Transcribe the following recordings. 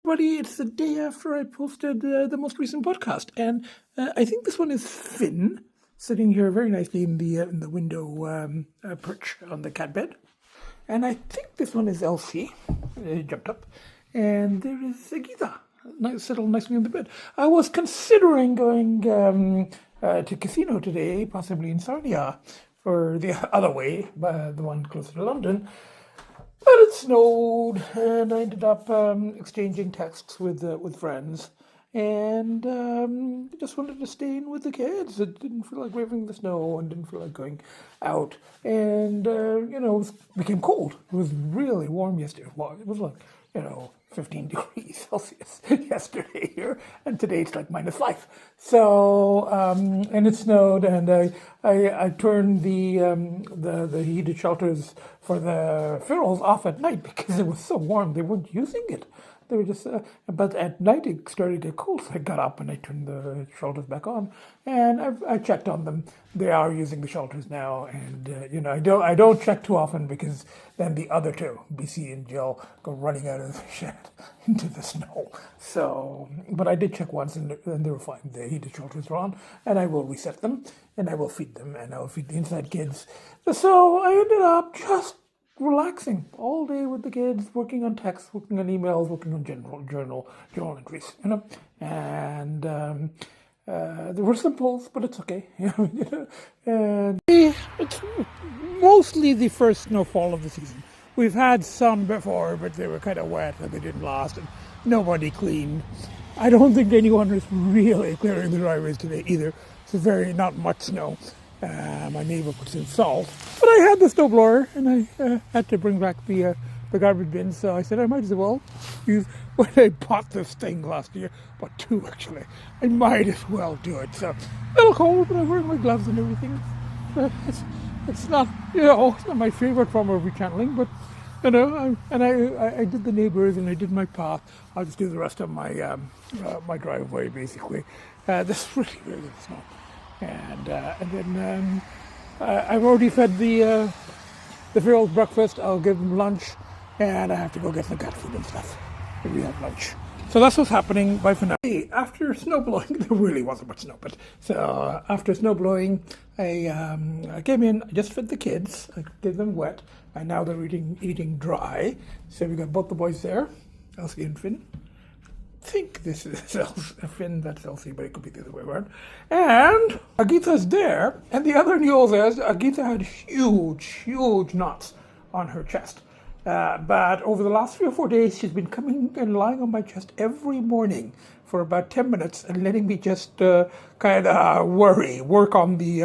Everybody, it's the day after I posted the most recent podcast, and I think this one is Finn, sitting here very nicely in the window perch on the cat bed, and I think this one is Lcee, jumped up, and there is Agita, settled nicely in the bed. I was considering going to casino today, possibly in Sarnia, or the other way, the one closer to London. But it snowed, and I ended up exchanging texts with friends, and just wanted to stay in with the kids. I didn't feel like braving the snow, and didn't feel like going out. And it became cold. It was really warm yesterday. Well, it was like 15 degrees Celsius yesterday here, and today it's like -5. So and it snowed, and I turned the heated shelters for the ferals off at night because it was so warm. They weren't using it. They were just, but at night it started to get cold, so I got up and I turned the shelters back on, and I checked on them. They are using the shelters now, and I don't check too often because then the other two, Bcee and Jill, go running out of the shed into the snow. So, but I did check once, and they were fine. The heated shelters are on, and I will reset them, and I will feed them, and I will feed the inside kids. So I ended up just relaxing all day with the kids, working on texts, working on emails, working on journal entries, and there were some pulls, but it's okay. And it's mostly the first snowfall of the season. We've had some before, but they were kind of wet and they didn't last, and nobody cleaned. I don't think anyone is really clearing the driveways today either. It's not much snow. My neighbour puts in salt, but I had the snowblower, and I had to bring back the garbage bin, so I said I might as well use, when I bought this thing last year, bought 2 actually, I might as well do it. So, a little cold, but I'm wearing my gloves and everything. It's not, it's not my favourite form of rechanneling, but I did the neighbours and I did my path. I'll just do the rest of my my driveway basically. This really good snow. And then I've already fed the ferals breakfast. I'll give them lunch, and I have to go get some cat food and stuff. We have lunch. So that's what's happening. Bye for now. Hey, after snow blowing, there really wasn't much snow, but so after snow blowing, I came in. I just fed the kids. I gave them wet, and now they're eating dry. So we got both the boys there, Lcee and Finn. I think this is Finn, that's Lcee, but it could be the other way around. And Agita's there, and the other news is Agita had huge knots on her chest. But over the last 3 or 4 days, she's been coming and lying on my chest every morning for about 10 minutes and letting me just kind of work on the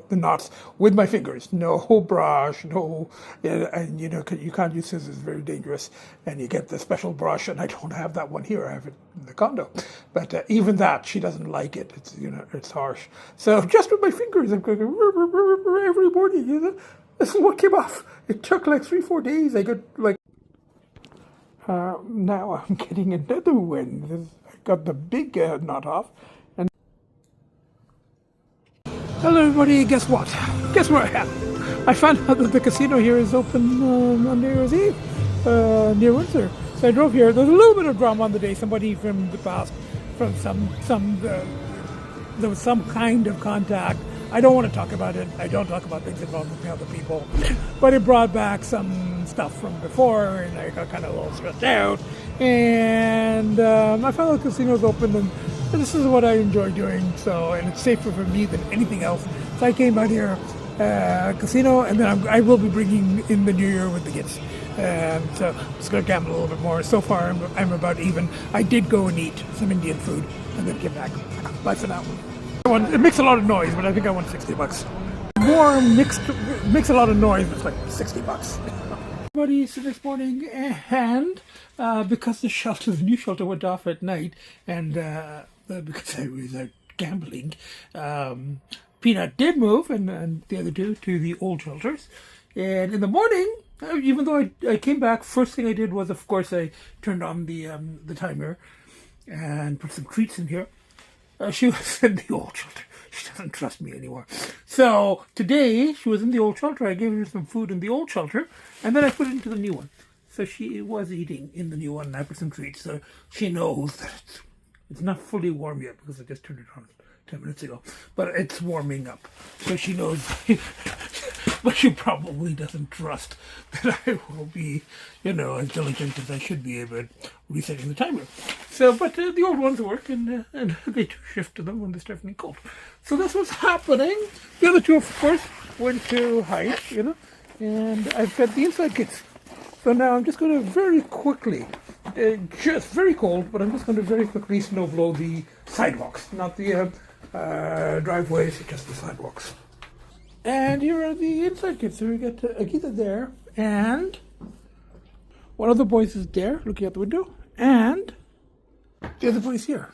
knots with my fingers. No brush, no, and you can't use scissors, very dangerous. And you get the special brush, and I don't have that one here. I have it in the condo. But even that, she doesn't like it. It's it's harsh. So just with my fingers, I'm going every morning. This is what came off. It took like 3-4 days. I got like. Now I'm getting another one. I got the big knot off. And hello, everybody. Guess what? Guess where I am? I found out that the casino here is open on New Year's Eve near Windsor. So I drove here. There's a little bit of drama on the day. Somebody from the past, from there was some kind of contact. I don't want to talk about it. I don't talk about things involving other people. But it brought back some stuff from before, and I got kind of a little stressed out. And I found out the casino's open, and this is what I enjoy doing. So, and it's safer for me than anything else. So I came out here, casino, and then I will be bringing in the new year with the kids. So I'm just going to gamble a little bit more. So far, I'm about even. I did go and eat some Indian food, and then get back. Bye for now. It makes a lot of noise, but I think I won $60. More makes a lot of noise. It's like $60. Everybody, so this morning, and because the new shelter went off at night, and because I was out gambling, Peanut did move, and the other two to the old shelters. And in the morning, even though I came back, first thing I did was, of course, I turned on the timer and put some treats in here. She was in the old shelter. She doesn't trust me anymore. So today she was in the old shelter. I gave her some food in the old shelter, and then I put it into the new one. So she was eating in the new one. I put some treats, so she knows that it's not fully warm yet because I just turned it on 10 minutes ago. But it's warming up, so she knows. But she probably doesn't trust that I will be, as diligent as I should be about resetting the timer. So, but the old ones work, and they do shift to them when they're starting cold. So that's what's happening. The other two, of course, went to hide, and I've got the inside kits. So now I'm just going to very quickly, just very cold, but I'm just going to very quickly snow blow the sidewalks, not the driveways, just the sidewalks. And here are the inside kits. So we got Agita there, and one of the boys is there, looking out the window, and the other boy's here.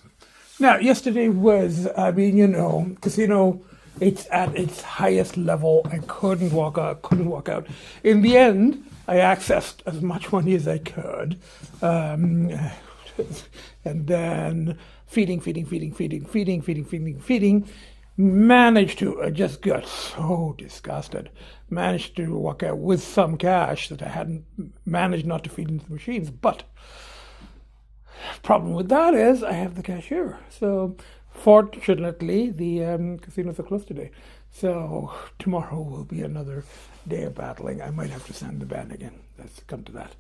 Now, yesterday was, casino, it's at its highest level. I couldn't walk out. In the end, I accessed as much money as I could. And then feeding. Managed to, I just got so disgusted, managed to walk out with some cash that I hadn't managed not to feed into the machines. But problem with that is I have the cashier. So fortunately, the casinos are closed today. So tomorrow will be another day of battling. I might have to send the band again. Let's come to that.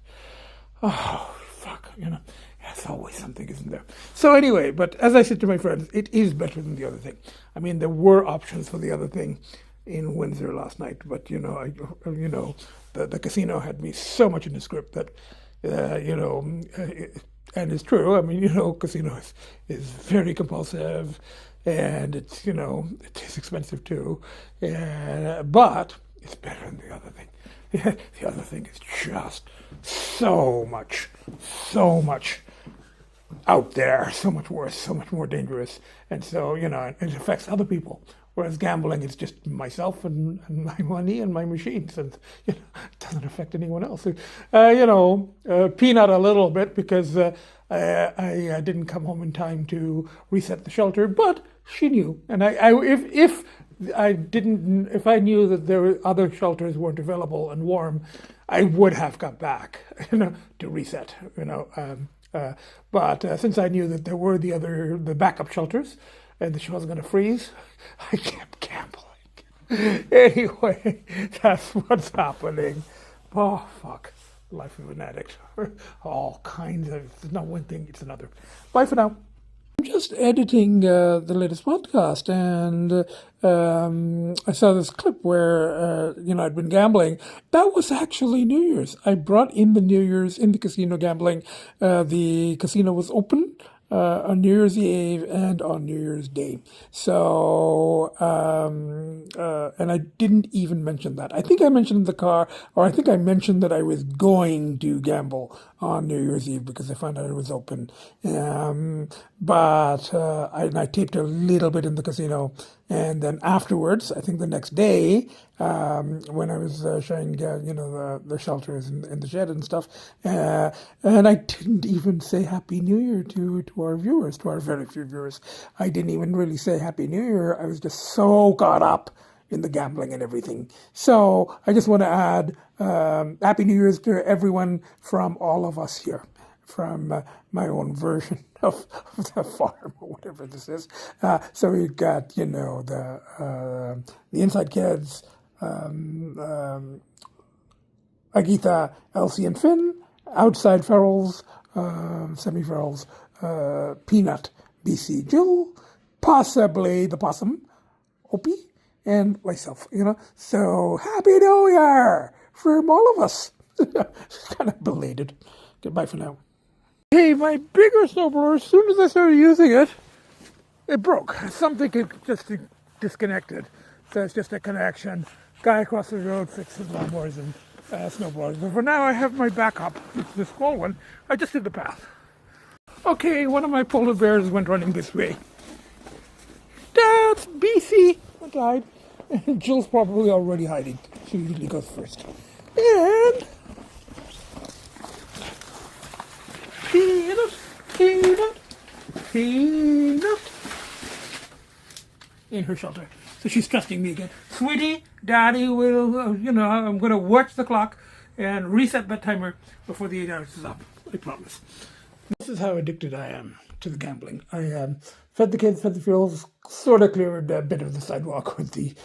Oh, fuck, There's always something, isn't there? So anyway, but as I said to my friends, it is better than the other thing. I mean, there were options for the other thing in Windsor last night, but the casino had me so much in the script that and it's true. I mean, casino is very compulsive, and it's it is expensive too, but it's better than the other thing. The other thing is just so much out there, so much worse, so much more dangerous. And so, it affects other people. Whereas gambling is just myself and my money and my machines, and it doesn't affect anyone else. Peanut a little bit because I didn't come home in time to reset the shelter, but she knew. And if I knew that there were other shelters weren't available and warm, I would have got back, to reset, but since I knew that there were the backup shelters and that she wasn't going to freeze, I kept gambling. Anyway, that's what's happening. Oh, fuck. Life of an addict. All kinds of, it's not one thing, it's another. Bye for now. I'm just editing the latest podcast, and I saw this clip where, I'd been gambling. That was actually New Year's. I brought in the New Year's in the casino gambling. The casino was open on New Year's Eve and on New Year's Day. So, and I didn't even mention that. I think I mentioned the car, or I think I mentioned that I was going to gamble on New Year's Eve because I found out it was open. But I taped a little bit in the casino. And then afterwards, I think the next day, when I was showing, the shelters and the shed and stuff, and I didn't even say Happy New Year to our viewers, to our very few viewers. I didn't even really say Happy New Year. I was just so caught up in the gambling and everything. So I just want to add Happy New Year's to everyone from all of us here, from my own version of the farm or whatever this is. So we've got, the inside kids, Agita, Lcee and Finn, outside ferals, semi-ferals, Peanut, Bcee, Jill, possibly the Possum, Opie, and myself, So Happy New Year from all of us. Kind of belated. Goodbye for now. Hey, my bigger snowblower, as soon as I started using it, it broke. Something just disconnected. So it's just a connection. Guy across the road fixes lawnmowers and snowblowers. But for now, I have my backup. It's the small one. I just did the path. Okay, one of my polar bears went running this way. That's Bcee. I died. And Jill's probably already hiding. She usually goes first. And Peanut in her shelter. So she's trusting me again. Sweetie, Daddy will, I'm going to watch the clock, and reset that timer before the 8 hours is up. I promise. This is how addicted I am to the gambling. I fed the kids, fed the fuels, sort of cleared a bit of the sidewalk with the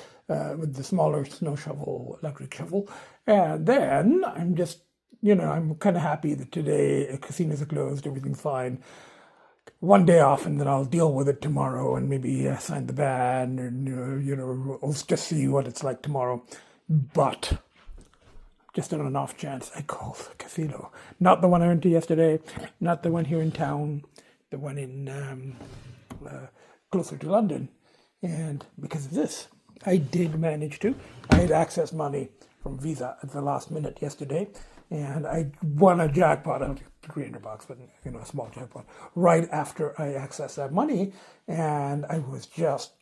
smaller snow shovel, electric shovel, and then I'm just, I'm kind of happy that today casinos are closed, everything's fine. One day off, and then I'll deal with it tomorrow, and maybe sign the ban, and we'll just see what it's like tomorrow. But just on an off chance, I called the casino. Not the one I went to yesterday, not the one here in town, the one in closer to London. And because of this, I did manage to. I had access money from Visa at the last minute yesterday, and I won a jackpot of $300, but a small jackpot, right after I accessed that money, and I was just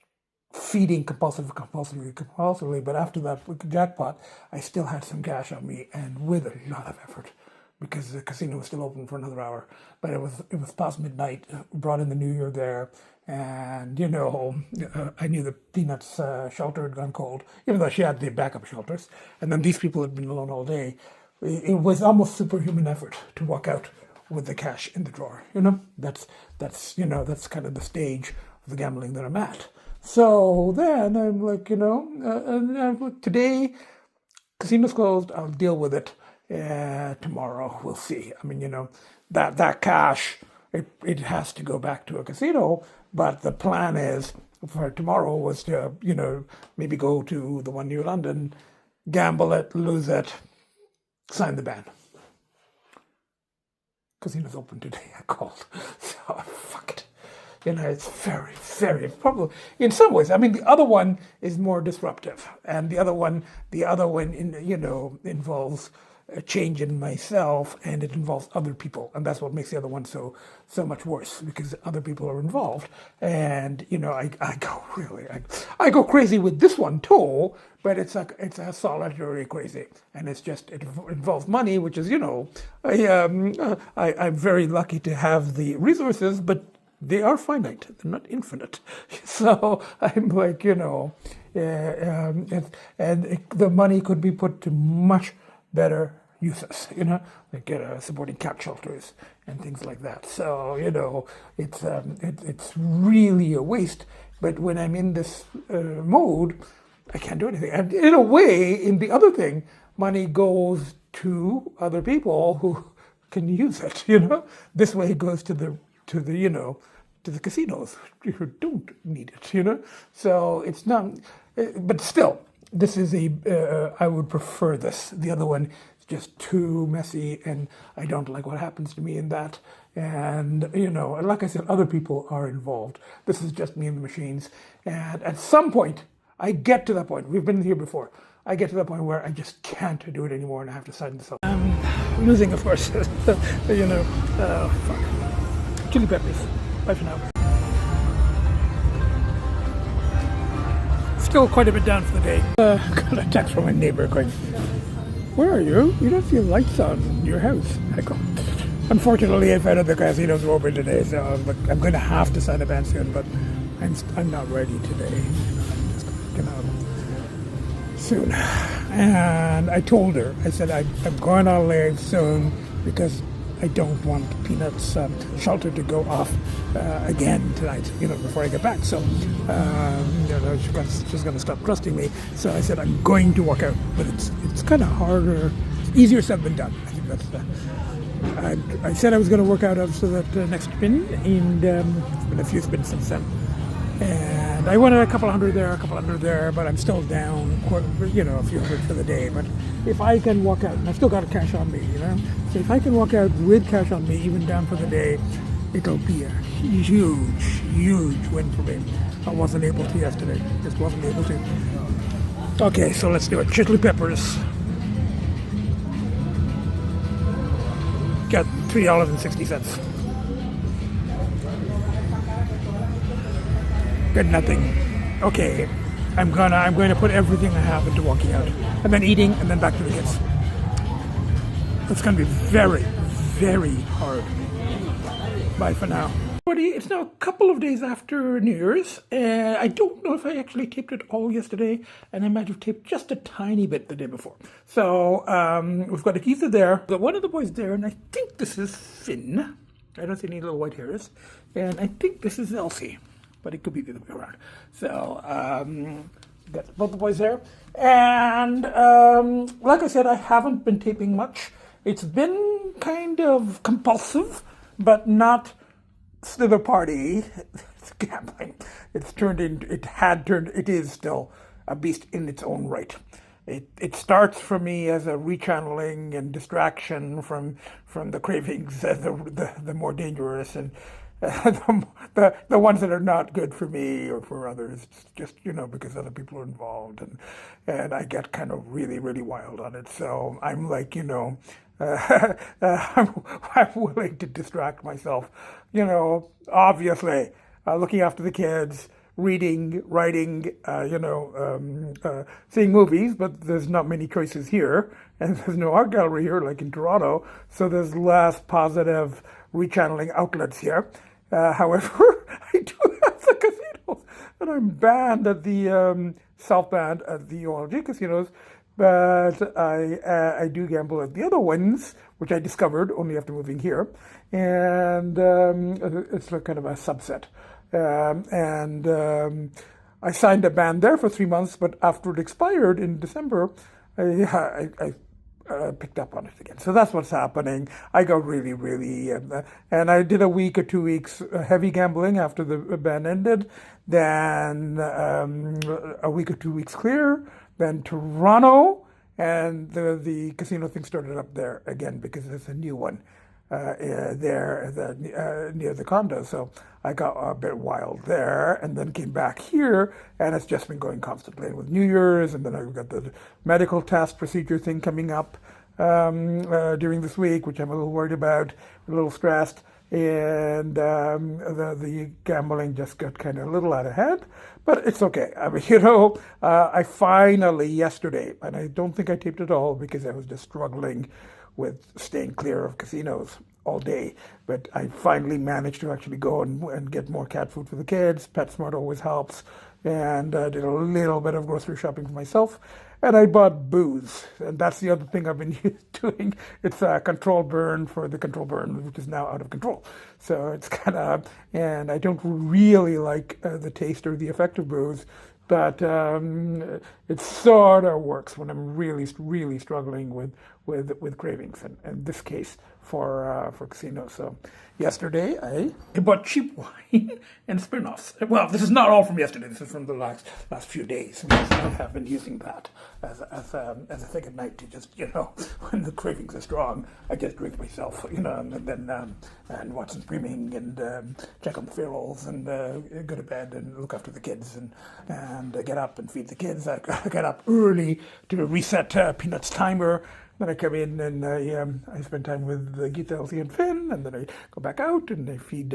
feeding compulsively, but after that jackpot, I still had some cash on me, and with a lot of effort, because the casino was still open for another hour, but it was past midnight, brought in the New Year there, and I knew the Peanuts shelter had gone cold, even though she had the backup shelters, and then these people had been alone all day. It was almost superhuman effort to walk out with the cash in the drawer. That's kind of the stage of the gambling that I'm at. So then I'm like, today, casino's closed. I'll deal with it tomorrow. We'll see. I mean, that cash, it has to go back to a casino. But the plan is for tomorrow was to, maybe go to the one near London, gamble it, lose it, sign the ban. Casino's open today, I called. So, fuck it. It's very, very probably in some ways. I mean, the other one is more disruptive, and the other one, involves a change in myself, and it involves other people, and that's what makes the other one so much worse, because other people are involved, and I go crazy with this one too, but it's a solitary crazy, and it involves money, which is I'm very lucky to have the resources, but they are finite, they're not infinite. So I'm like, and the money could be put to much better uses, like supporting cat shelters and things like that. So, it's really a waste. But when I'm in this mode, I can't do anything. And in a way, in the other thing, money goes to other people who can use it, This way it goes to the casinos who don't need it, So it's not, but still, this is I would prefer this. The other one is just too messy, and I don't like what happens to me in that. And, like I said, other people are involved. This is just me and the machines. And at some point, I get to that point. We've been here before. I get to the point where I just can't do it anymore, and I have to sign this up. I'm losing, of course. Fuck. Chili peppers. Bye for now. Still quite a bit down for the day. Got a text from my neighbor going, "Where are you? You don't see lights on your house." I go, "Unfortunately, I found out the casinos were open today, so I'm going to have to sign a ban soon, but I'm not ready today. I'm just going to soon." And I told her, I said, I'm going on leave soon because I don't want Peanut's shelter to go off again tonight, before I get back. So, she's going to stop trusting me. So I said, I'm going to walk out, but it's kind of harder, easier said than done. I think that's I said I was going to work out after that next spin, and it's been a few spins since then. And I wanted a couple hundred there, but I'm still down, a few hundred for the day. But if I can walk out, and I've still got cash on me, so if I can walk out with cash on me, even down for the day, it'll be a huge, huge win for me. I wasn't able to yesterday, just wasn't able to. Okay, so let's do it. Chili peppers. Got $3.60. Good nothing. Okay, I'm going to put everything I have into walking out, and then eating, and then back to the kids. It's going to be very, very hard. Bye for now. It's now a couple of days after New Year's. I don't know if I actually taped it all yesterday, and I might have taped just a tiny bit the day before. So we've got Agita there, got one of the boys there, and I think this is Finn. I don't see any little white hairs. And I think this is Lcee, but it could be the other way around. So got both the boys there. And like I said, I haven't been taping much. It's been kind of compulsive, but not slither party gambling. It is still a beast in its own right. It starts for me as a rechanneling and distraction from the cravings, the more dangerous and the ones that are not good for me or for others, just because other people are involved, and I get kind of really, really wild on it. So I'm like, I'm willing to distract myself, obviously, looking after the kids, reading, writing, seeing movies, but there's not many choices here, and there's no art gallery here like in Toronto, so there's less positive rechanneling outlets here. However, I do have the casinos, and I'm banned at the self-banned at the OLG casinos, but I do gamble at the other ones, which I discovered only after moving here, and it's like kind of a subset. I signed a ban there for 3 months, but after it expired in December, I picked up on it again. So that's what's happening. I got really, really, and I did a week or 2 weeks heavy gambling after the ban ended, then a week or 2 weeks clear, then Toronto, and the casino thing started up there again because there's a new one near the condo. So I got a bit wild there, and then came back here, and it's just been going constantly. And with New Year's, and then I've got the medical test procedure thing coming up during this week, which I'm a little worried about, a little stressed, and the gambling just got kind of a little out of hand, but it's okay. I mean, I finally yesterday, and I don't think I taped it all because I was just struggling with staying clear of casinos all day, but I finally managed to actually go and get more cat food for the kids. PetSmart always helps, and did a little bit of grocery shopping for myself, and I bought booze, and that's the other thing I've been doing. It's a control burn for the control burn, which is now out of control. So it's kind of, and I don't really like the taste or the effect of booze, but it sort of works when I'm really, really struggling with cravings, and in this case for casinos. So yesterday I bought cheap wine and Smirnoffs. Well, this is not all from yesterday. This is from the last few days. I have been using that as a thing at night to just when the cravings are strong, I just drink myself, and then and watch some streaming and check on the ferals and go to bed and look after the kids and get up and feed the kids. I get up early to reset Peanut's timer. Then I come in and I spend time with Agita, Lcee and Finn, and then I go back out and I feed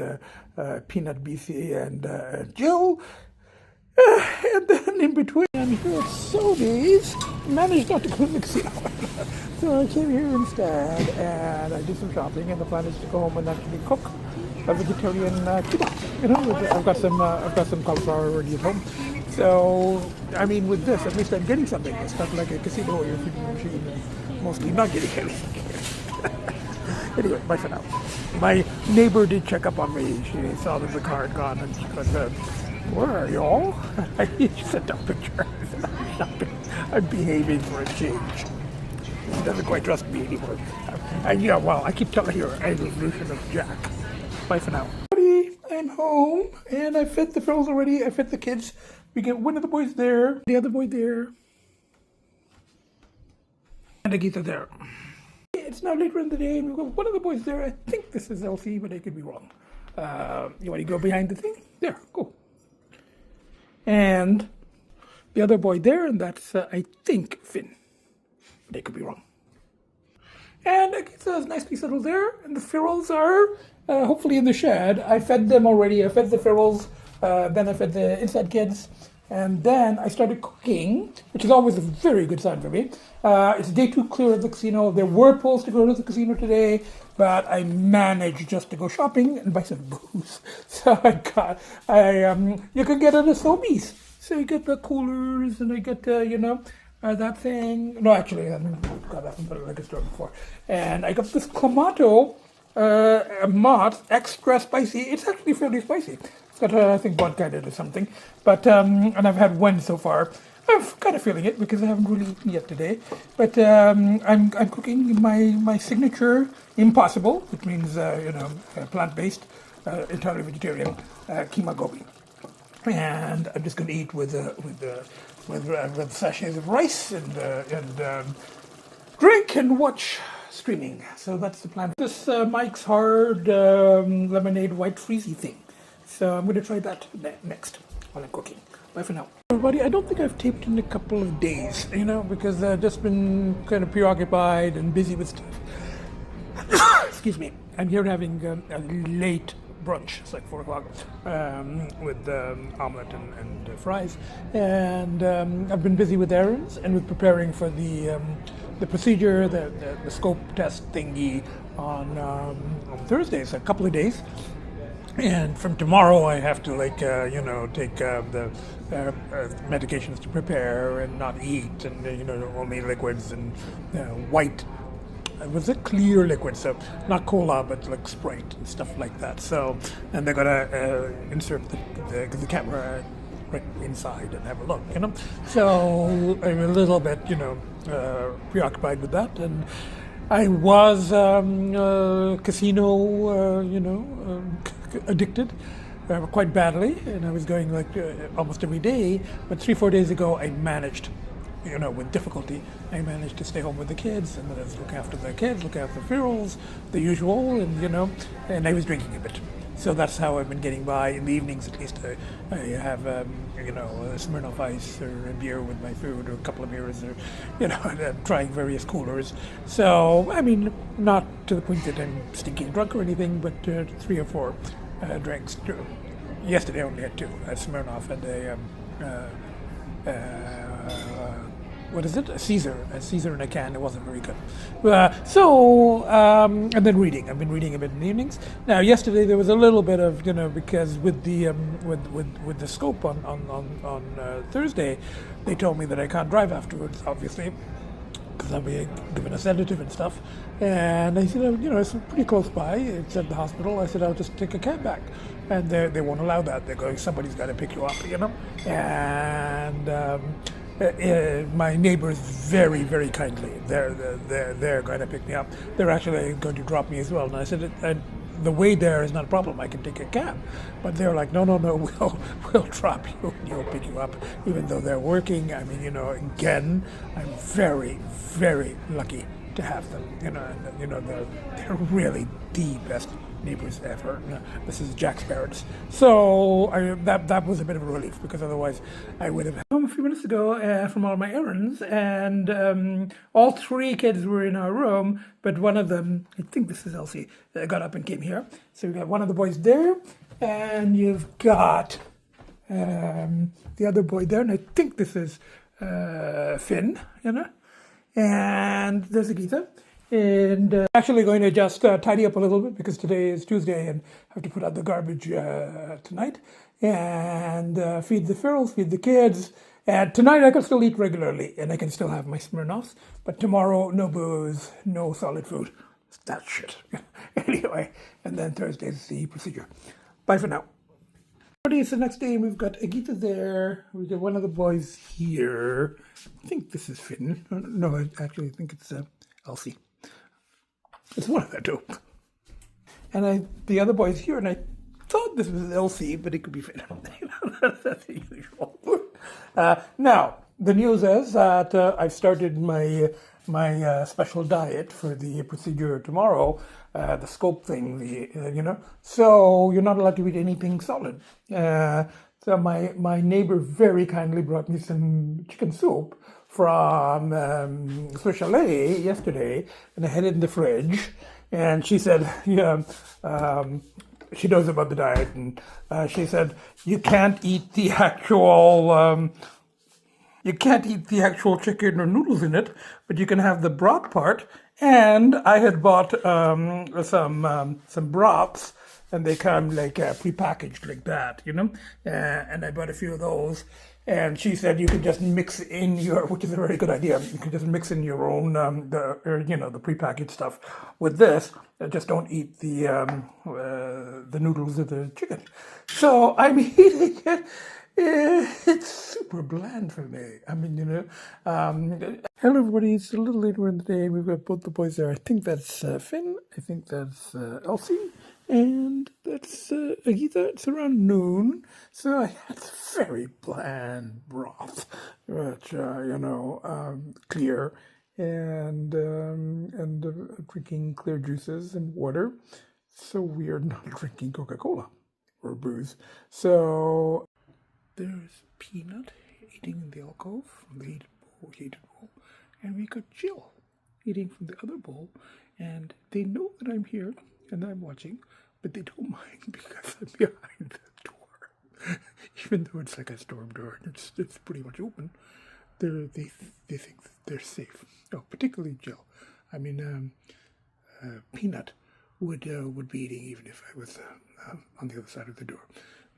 Peanut, Bcee and Jill. And then in between, I'm here at Sobeys. Managed not to go to the casino. So I came here instead and I did some shopping, and the plan is to go home and actually cook a vegetarian kebab. I've got some cauliflower already at home. So, I mean, with this, at least I'm getting something. It's not like a casino where you're feeding the machine and mostly not getting anything. Anyway, bye for now. My neighbor did check up on me. She saw that the car had gone, and she said, "Where are you all?" She sent a picture. I'm behaving for a change. She doesn't quite trust me anymore. I keep telling her I'm a version of Jack. Bye for now. I'm home, and I fed the girls already. I fed the kids. We get one of the boys there, the other boy there, and Agita there. It's now later in the day, and we've got one of the boys there. I think this is Lcee, but I could be wrong. You want to go behind the thing? There, go. And the other boy there, and that's, I think, Finn. But I could be wrong. And Agita is nicely settled there, and the ferals are hopefully in the shed. I fed them already. I fed the ferals, then I fed the inside kids, And then I started cooking, which is always a very good sign for me. It's day 2 clear of the casino. There were polls to go to the casino today, but I managed just to go shopping and buy some booze. So you can get it at Sobeys. So you get the coolers, and I get, that thing. No, actually, I got that from the liquor store before. And I got this Clamato Mott extra spicy. It's actually fairly spicy. It's got, I think, vodka in it or something. But, and I've had one so far. I'm kind of feeling it because I haven't really eaten yet today. But I'm cooking my signature Impossible, which means, plant-based, entirely vegetarian, keema gobi. And I'm just going to eat with sachets of rice and drink and watch streaming. So that's the plan. This Mike's Hard lemonade white freezy thing. So I'm going to try that next while I'm cooking. Bye for now. Everybody, I don't think I've taped in a couple of days, because I've just been kind of preoccupied and busy with stuff. Excuse me. I'm here having a late brunch. It's like 4 o'clock with omelette and fries. And I've been busy with errands and with preparing for the procedure, the scope test thingy on Thursday. It's a couple of days. And from tomorrow, I have to take the medications to prepare and not eat, and only liquids and white. Was it clear liquid? So not cola, but like Sprite and stuff like that. So, and they're gonna insert the camera right inside and have a look. So I'm a little bit preoccupied with that, and I was casino addicted quite badly, and I was going almost every day, but 3-4 days ago I managed, with difficulty, I managed to stay home with the kids, and then I was look after the kids, look after the funerals, the usual, and I was drinking a bit. So that's how I've been getting by. In the evenings, at least, I have, a Smirnoff Ice or a beer with my food, or a couple of beers, or, I'm trying various coolers. So, not to the point that I'm stinking drunk or anything, but 3 or 4 drinks. Yesterday I only had 2, a Smirnoff and what is it? A Caesar in a can. It wasn't very good. And then reading. I've been reading a bit in the evenings. Now, yesterday there was a little bit of, because with the with the scope on Thursday, they told me that I can't drive afterwards, obviously, because I'll be given a sedative and stuff. And I said, it's pretty close by. It's at the hospital. I said, I'll just take a cab back. And they won't allow that. They're going, somebody's got to pick you up, And my neighbours very, very kindly, they're going to pick me up. They're actually going to drop me as well. And I said, the way there is not a problem. I can take a cab. But they're like, no, we'll drop you and we'll pick you up, even though they're working. Again, I'm very, very lucky to have them. They're really the best neighbours ever. This is Jack's parents. So that was a bit of a relief, because otherwise I would have home a few minutes ago from all my errands, and all 3 kids were in our room, but one of them, I think this is Lcee, got up and came here. So we got one of the boys there, and you've got the other boy there, and I think this is Finn, and there's Agita. And actually going to just tidy up a little bit, because today is Tuesday and I have to put out the garbage tonight, and feed the ferals, feed the kids. And tonight I can still eat regularly and I can still have my Smirnoffs, but tomorrow no booze, no solid food. That shit. Anyway, and then Thursday's the procedure. Bye for now. It's the next day, and we've got Agita there. We got one of the boys here. I think this is Finn. No, I think it's Lcee. It's one of the 2. And the other boy's here, and I thought this was Lcee, but it could be Finn. That's the usual. Now, the news is that I've started my special diet for the procedure tomorrow, the scope thing, So you're not allowed to eat anything solid. So my neighbor very kindly brought me some chicken soup from Swiss Chalet yesterday, and I had it in the fridge. And she said, she knows about the diet, and she said you can't eat the actual chicken or noodles in it, but you can have the broth part. And I had bought some broths, and they come like prepackaged like that, and I bought a few of those. And she said you could just mix in which is a very good idea. You can just mix in your own the prepackaged stuff with this. Just don't eat the noodles or the chicken. So I'm eating it. It's super bland for me. I mean, hello everybody. It's a little later in the day. We've got both the boys there. I think that's Finn. I think that's Lcee. And that's Agita. It's around noon, so I had very bland broth, which clear, and drinking clear juices and water. So weird not drinking Coca-Cola or booze. So there's Peanut eating in the alcove from the heated bowl, and we got Jill eating from the other bowl, and they know that I'm here and I'm watching, but they don't mind because I'm behind the door. Even though it's like a storm door and it's pretty much open, they think they're safe. Oh, particularly Jill. I mean, Peanut would be eating even if I was on the other side of the door.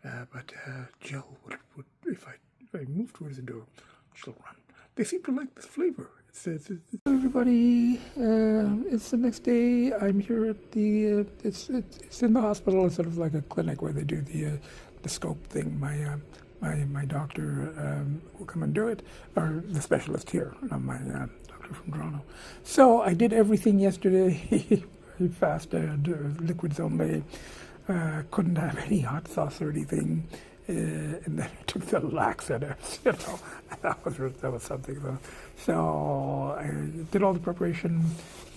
But Jill would if I move towards the door, she'll run. They seem to like this flavor. Hello everybody, it's the next day. I'm here at the it's in the hospital. It's sort of like a clinic where they do the scope thing. My doctor will come and do it, or the specialist here, my doctor from Toronto. So I did everything yesterday. Fasted, liquids only. Couldn't have any hot sauce or anything. And then I took the laxatives, that was something. So I did all the preparation,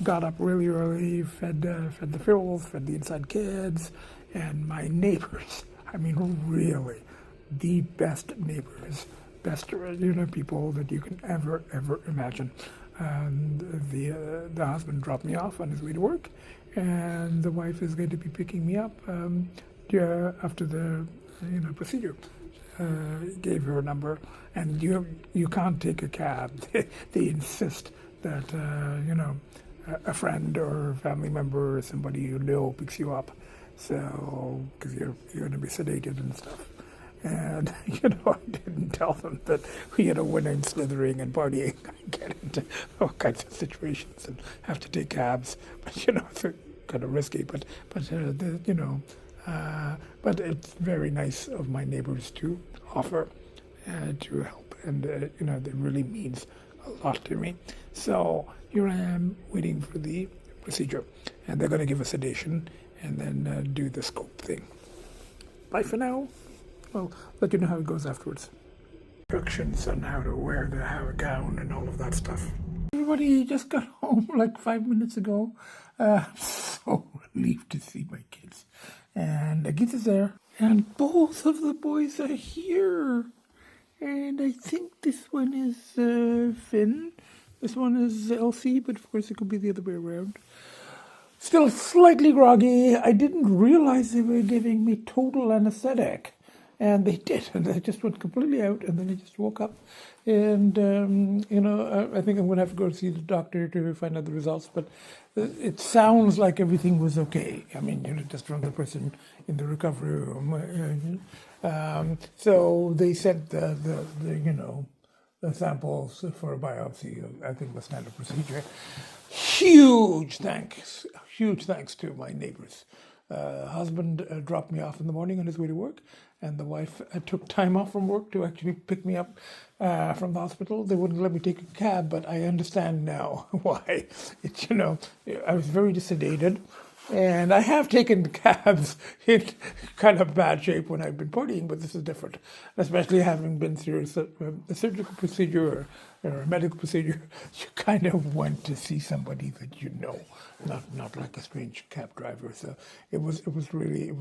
got up really early, fed the Phils, fed the inside kids, and my neighbors. I mean, really, the best neighbors, best people that you can ever imagine. And the husband dropped me off on his way to work, and the wife is going to be picking me up after the procedure. Gave her a number, and you can't take a cab. They insist that a friend or family member or somebody you know picks you up, so because you're going to be sedated and stuff. And I didn't tell them that when I'm slithering and partying, I get into all kinds of situations and have to take cabs. But it's kind of risky. But it's very nice of my neighbors to offer to help, and it really means a lot to me. So here I am waiting for the procedure, and they're going to give a sedation and then do the scope thing. Bye for now. I'll let you know how it goes afterwards. Instructions on how to wear the gown and all of that stuff. Everybody just got home like 5 minutes ago. So relieved to see my kids. And Agita's there. And both of the boys are here. And I think this one is Finn. This one is Lcee, but of course it could be the other way around. Still slightly groggy. I didn't realize they were giving me total anesthetic. And they did, and I just went completely out, and then I just woke up. And, I think I'm going to have to go see the doctor to find out the results, but it sounds like everything was okay. I mean, just from the person in the recovery room. So they sent the samples for a biopsy. I think the standard procedure. Huge thanks to my neighbors. Husband dropped me off in the morning on his way to work, and the wife took time off from work to actually pick me up from the hospital. They wouldn't let me take a cab, but I understand now why. I was very sedated, and I have taken cabs in kind of bad shape when I've been partying, but this is different, especially having been through a surgical procedure or a medical procedure. You kind of want to see somebody that not like a strange cab driver. So it was really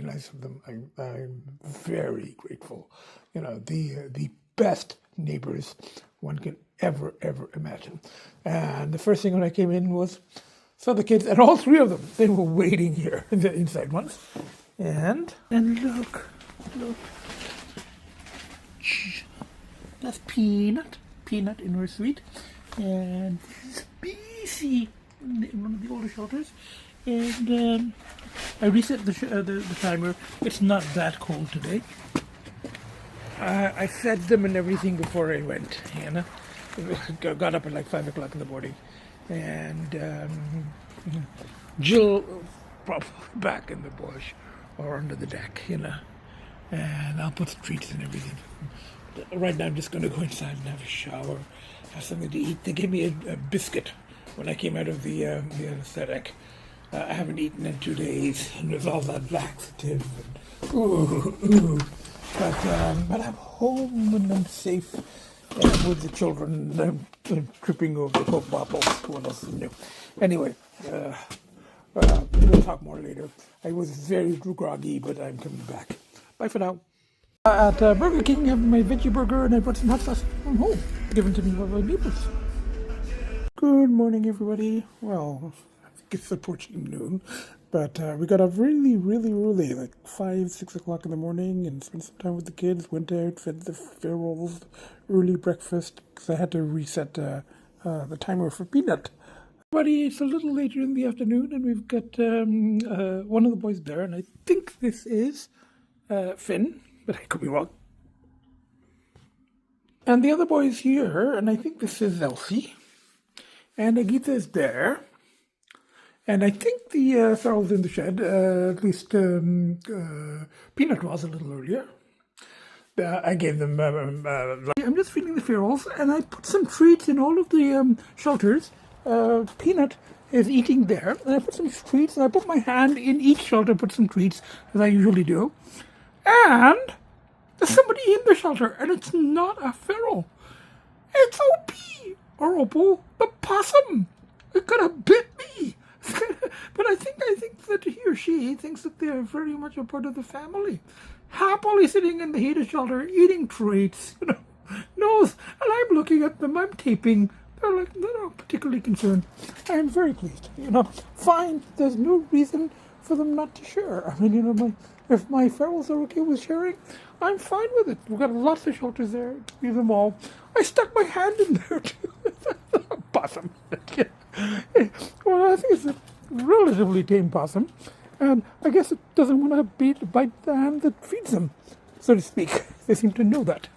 nice of them. I'm very grateful. The best neighbors one can ever imagine. And the first thing when I came in was So the kids, and all three of them, they were waiting here in the inside ones. And look. That's Peanut in her suite. And this is Bcee in one of the older shelters. And I reset the timer. It's not that cold today. I fed them and everything before I went. Got up at like 5 o'clock in the morning. And Jill probably back in the bush or under the deck, and I'll put the treats and everything. Right now I'm just going to go inside and have a shower, have something to eat. They gave me a biscuit when I came out of the anesthetic. I haven't eaten in 2 days, and there's all that laxative. And, but I'm home and I'm safe. With the children tripping over the Coke bottles. What else is new? Anyway, we'll talk more later. I was very groggy, but I'm coming back. Bye for now. At Burger King, having my veggie burger, and I brought some hot sauce from home, given to me by my neighbours. Good morning, everybody. Well, I think it's approaching noon, but we got up really, really early, like 5, 6 o'clock in the morning, and spent some time with the kids. Went out, fed the ferals, early breakfast, because I had to reset the timer for Peanut. Everybody, it's a little later in the afternoon, and we've got one of the boys there, and I think this is Finn, but I could be wrong. And the other boy's here, and I think this is Lcee, and Agita is there. And I think the ferals in the shed, at least Peanut was a little earlier. I gave them, I'm just feeding the ferals, and I put some treats in all of the shelters. Peanut is eating there, and I put some treats, and I put my hand in each shelter, put some treats, as I usually do. And there's somebody in the shelter, and it's not a feral. It's Opie, or Opal, the possum. It could have bit me. But I think that he or she thinks that they're very much a part of the family. Happily sitting in the heated shelter, eating treats, nose, and I'm looking at them, I'm taping. They're not particularly concerned. I'm very pleased, Fine, there's no reason for them not to share. I mean, if my ferals are okay with sharing, I'm fine with it. We've got lots of shelters there, leave them all. I stuck my hand in there too. Possum. Well, I think it's a relatively tame possum, and I guess it doesn't want to bite the hand that feeds them, so to speak. They seem to know that.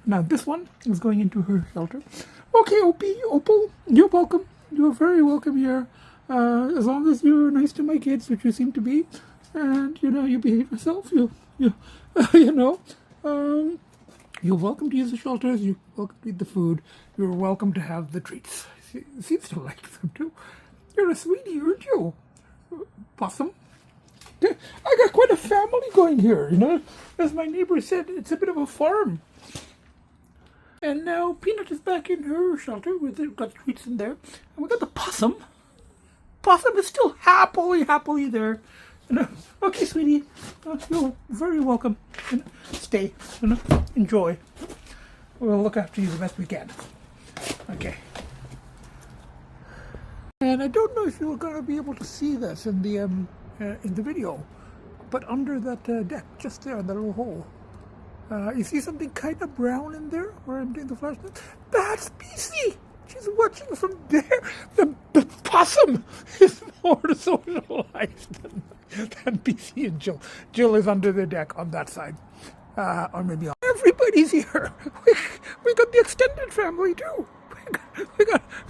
Now this one is going into her shelter. Okay, Opal, you're welcome. You're very welcome here, as long as you're nice to my kids, which you seem to be, and you behave yourself. You're welcome to use the shelters. You're welcome to eat the food. You're welcome to have the treats. She seems to like them too. You're a sweetie, aren't you, Possum? I got quite a family going here, As my neighbor said, it's a bit of a farm. And now Peanut is back in her shelter. We've got treats in there. And we got the possum. Possum is still happily there. Okay, sweetie, you're very welcome. Stay, enjoy. We'll look after you the best we can. Okay. And I don't know if you're going to be able to see this in the video, but under that deck, just there in that little hole, you see something kind of brown in there where I'm doing the flashlight? That's Bcee! She's watching from there. The possum is more socialized than Bcee and Jill. Jill is under the deck on that side. Or maybe everybody's here. We got the extended family too.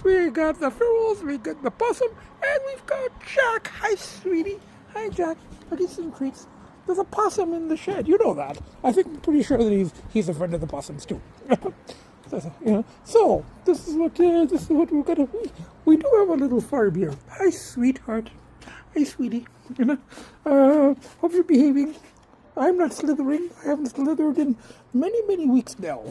We got the ferals, we got the possum, and we've got Jack. Hi, sweetie. Hi, Jack. I'll get some treats. There's a possum in the shed. You know that. I'm pretty sure that he's a friend of the possums too. So this is what we're gonna. We do have a little farm here. Hi, sweetheart. Hi, sweetie. Hope you're behaving. I'm not slithering. I haven't slithered in many weeks now.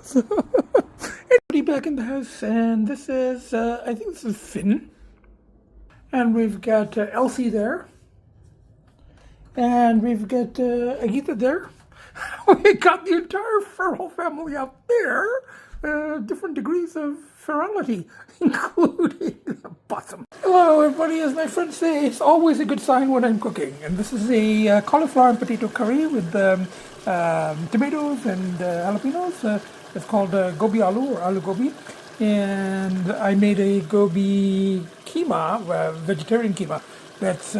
So everybody back in the house, and this is I think this is Finn, and we've got Lcee there, and we've got Agita there. We got the entire feral family out there. different degrees of ferality, including the Possum. Hello everybody, as my friends say, it's always a good sign when I'm cooking. And this is a cauliflower and potato curry with tomatoes and jalapenos. It's called gobi aloo or aloo gobi. And I made a gobi keema, vegetarian keema, that's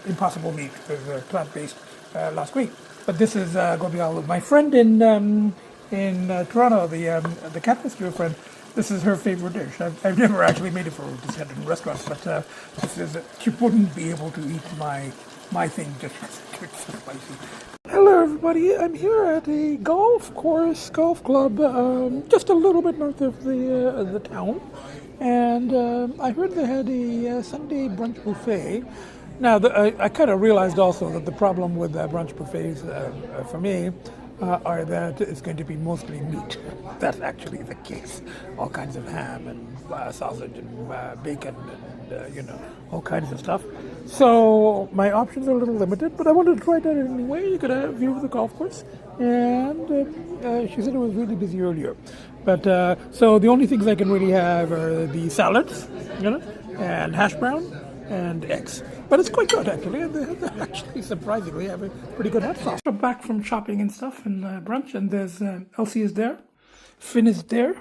impossible meat. It was plant-based last week. But this is gobi aloo. My friend in Toronto, the cat rescue friend, this is her favorite dish. I've never actually made it for her, just had it in restaurants, but this is, she wouldn't be able to eat my thing just because it's so spicy. Hello everybody, I'm here at a golf club, just a little bit north of the town, and I heard they had a Sunday brunch buffet. Now, I kind of realized also that the problem with brunch buffets for me are that it's going to be mostly meat. That's actually the case. All kinds of ham and sausage and bacon and, all kinds of stuff. So my options are a little limited, but I wanted to try that anyway. You get a view of the golf course. And she said it was really busy earlier. But so the only things I can really have are the salads, and hash brown and eggs. But it's quite good, actually. They actually, surprisingly, have a pretty good hot sauce. So back from shopping and stuff and brunch, and there's Lcee is there, Finn is there,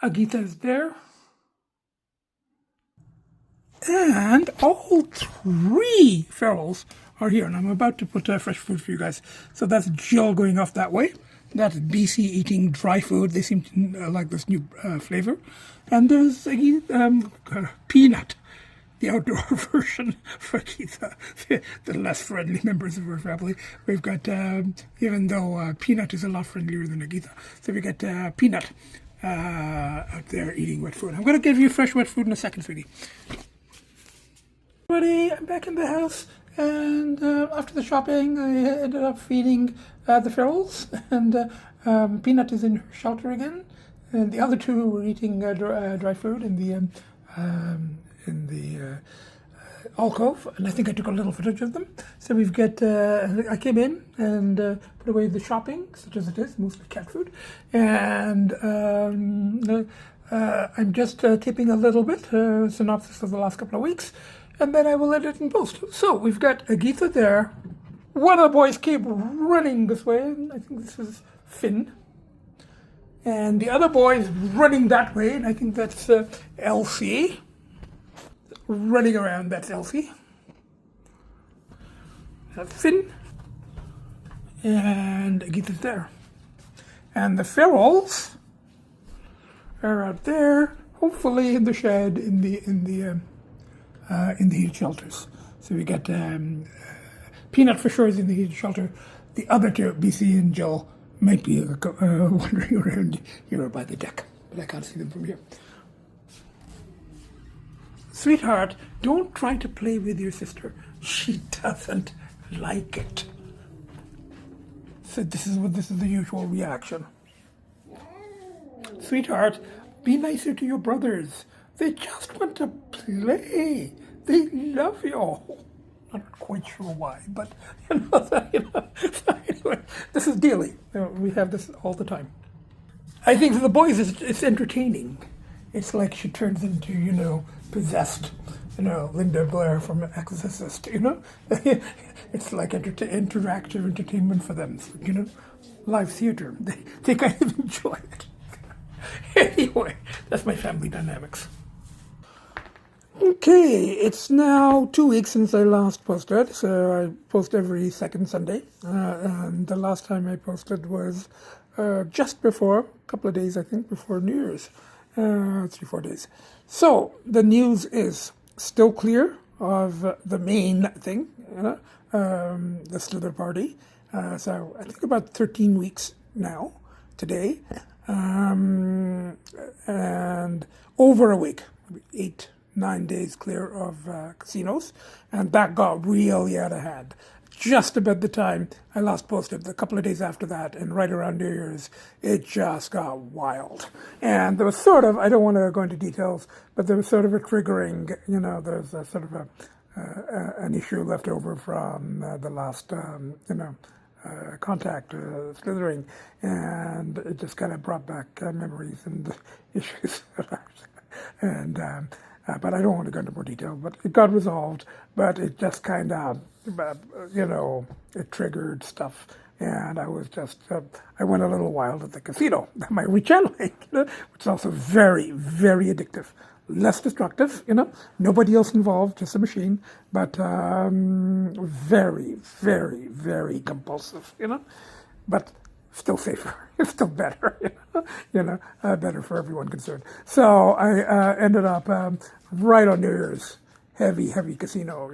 Agita is there, and all three ferals are here. And I'm about to put fresh food for you guys. So that's Jill going off that way. That's Bcee eating dry food. They seem to like this new flavor. And there's Peanut, the outdoor version for Agita, the less friendly members of our family. We've got, even though Peanut is a lot friendlier than Agita, so we got Peanut out there eating wet food. I'm going to give you fresh wet food in a second, sweetie. Everybody, I'm back in the house. And after the shopping, I ended up feeding the ferals, and Peanut is in her shelter again, and the other two were eating dry food in the alcove, and I think I took a little footage of them. So we've got, I came in and put away the shopping, such as it is, mostly cat food, and I'm just tipping a little bit, synopsis of the last couple of weeks, and then I will edit and post. So we've got Agita there. One of the boys came running this way, and I think this is Finn. And the other boy is running that way, and I think that's Lcee. Running around, that's Lcee. Finn. And Agita's there. And the ferals are out there, hopefully in the shed, in the heated shelters. So we got Peanut for sure is in the heated shelter. The other two, Bcee and Jill, might be wandering around here by the deck, but I can't see them from here. Sweetheart, don't try to play with your sister. She doesn't like it. So this is the usual reaction. Sweetheart, be nicer to your brothers. They just want to play. They love you. Not quite sure why, but So anyway, this is daily. We have this all the time. I think for the boys, it's entertaining. It's like she turns into, possessed, Linda Blair from Exorcist, It's like interactive entertainment for them, live theater. They kind of enjoy it. Anyway, that's my family dynamics. Okay, it's now 2 weeks since I last posted, so I post every second Sunday, and the last time I posted was just before, a couple of days I think, before New Year's, 3-4 days. So, the news is still clear of the main thing, the Slither party, so I think about 13 weeks now, today, and over a week, 8-9 days clear of casinos, and that got really out of hand. Just about the time I last posted, a couple of days after that, and right around New Year's, it just got wild. And there was sort of, I don't want to go into details, but there was sort of a triggering, there's a sort of an issue left over from the last, contact slithering, and it just kind of brought back memories and issues. And but I don't want to go into more detail. But it got resolved. But it just kind of, it triggered stuff. And I was just, I went a little wild at the casino, my rechanneling, which is also very, very addictive. Less destructive, nobody else involved, just a machine, but very, very, very compulsive, but still safer, still better, better for everyone concerned. So I ended up right on New Year's, heavy casino,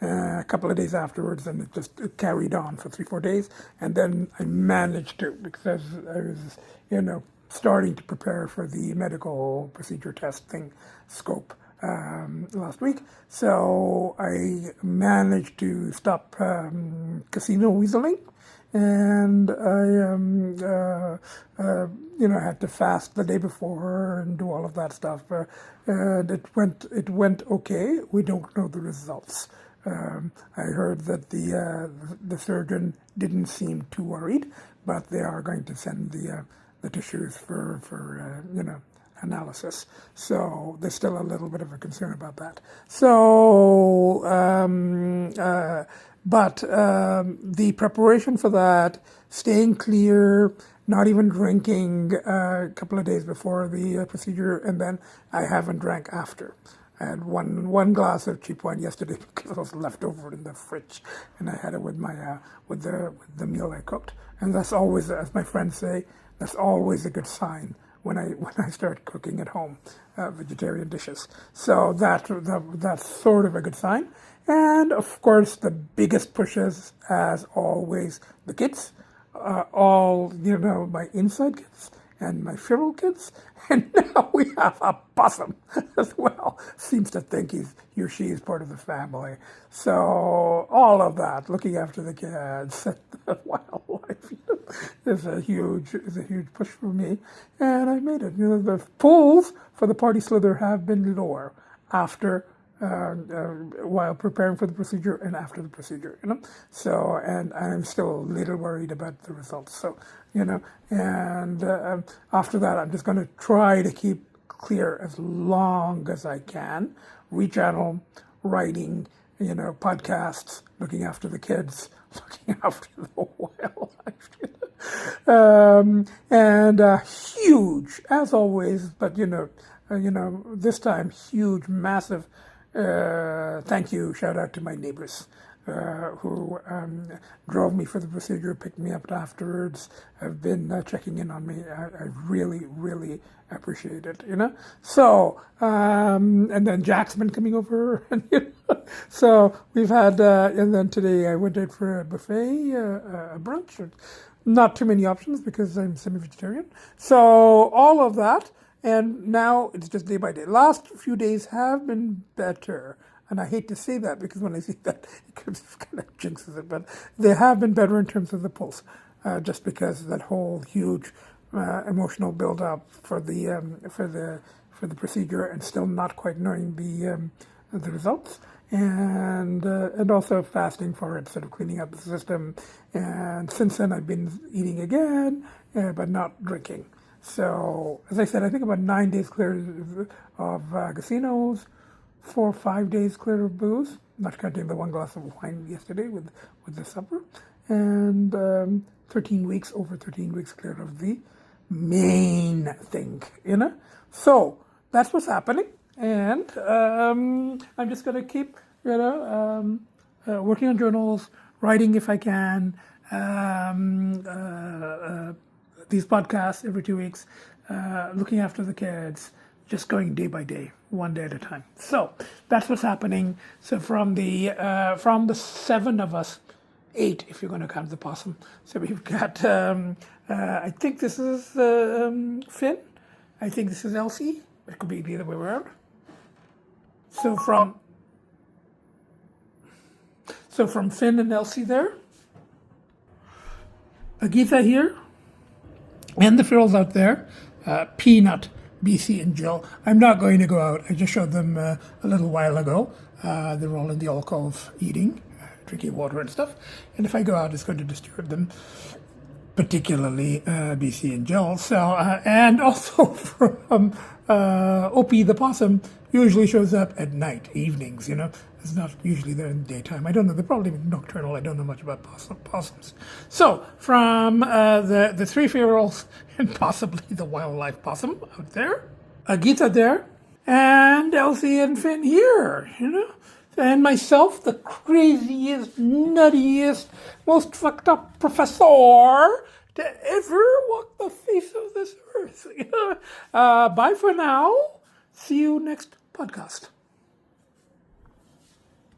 a couple of days afterwards, and it carried on for 3-4 days, and then I managed to, because I was, starting to prepare for the medical procedure testing scope last week. So I managed to stop casino weaseling, and I had to fast the day before and do all of that stuff. And it went okay. We don't know the results. I heard that the surgeon didn't seem too worried, but they are going to send the tissues for analysis. So there's still a little bit of a concern about that. So, but the preparation for that, staying clear, not even drinking a couple of days before the procedure, and then I haven't drank after. I had one glass of cheap wine yesterday because it was left over in the fridge, and I had it with my with the meal I cooked. And that's always, as my friends say, that's always a good sign when I start cooking at home, vegetarian dishes. So that's sort of a good sign. And of course, the biggest pushes, as always, the kids, all my inside kids and my feral kids, and now we have a Possum as well. Seems to think he or she is part of the family. So all of that, looking after the kids, the wildlife, is a huge push for me, and I made it. The pulls for the party slither have been lower after. While preparing for the procedure and after the procedure, So, and I'm still a little worried about the results. So, and after that, I'm just going to try to keep clear as long as I can. Rechannel, writing, podcasts, looking after the kids, looking after the wildlife. And huge, as always, but this time huge, massive. Thank you, shout out to my neighbours who drove me for the procedure, picked me up afterwards, have been checking in on me. I really, really appreciate it, So, and then Jack's been coming over, so we've had, and then today I went out for a buffet, a brunch. Not too many options because I'm semi-vegetarian. So all of that. And now it's just day by day. Last few days have been better. And I hate to say that because when I say that, it kind of jinxes it. But they have been better in terms of the pulse, just because of that whole huge emotional build-up for the procedure and still not quite knowing the results. And also fasting for it, sort of cleaning up the system. And since then, I've been eating again, but not drinking. So, as I said, I think about 9 days clear of casinos, 4 or 5 days clear of booze, not counting the one glass of wine yesterday with the supper, and over 13 weeks clear of the main thing, So, that's what's happening, and I'm just going to keep, working on journals, writing if I can, these podcasts every 2 weeks, looking after the kids, just going day by day, one day at a time. So that's what's happening. So from the 7 of us, 8 if you're going to count the Possum. So we've got, I think this is Finn. I think this is Lcee. It could be the other way around. So from Finn and Lcee there, Agita here, and the ferals out there, Peanut, Bcee and Jill. I'm not going to go out. I just showed them a little while ago. They're all in the alcove eating. drinking water and stuff. And if I go out, it's going to disturb them, particularly Bcee and Jill. So, and also from Opie the possum usually shows up at night, evenings, It's not usually there in the daytime. I don't know. They're probably nocturnal. I don't know much about possums. So, from the three ferals and possibly the wildlife possum out there, Agita there, and Lcee and Finn here, and myself, the craziest, nuttiest, most fucked up professor to ever walk the face of this earth. Bye for now. See you next podcast.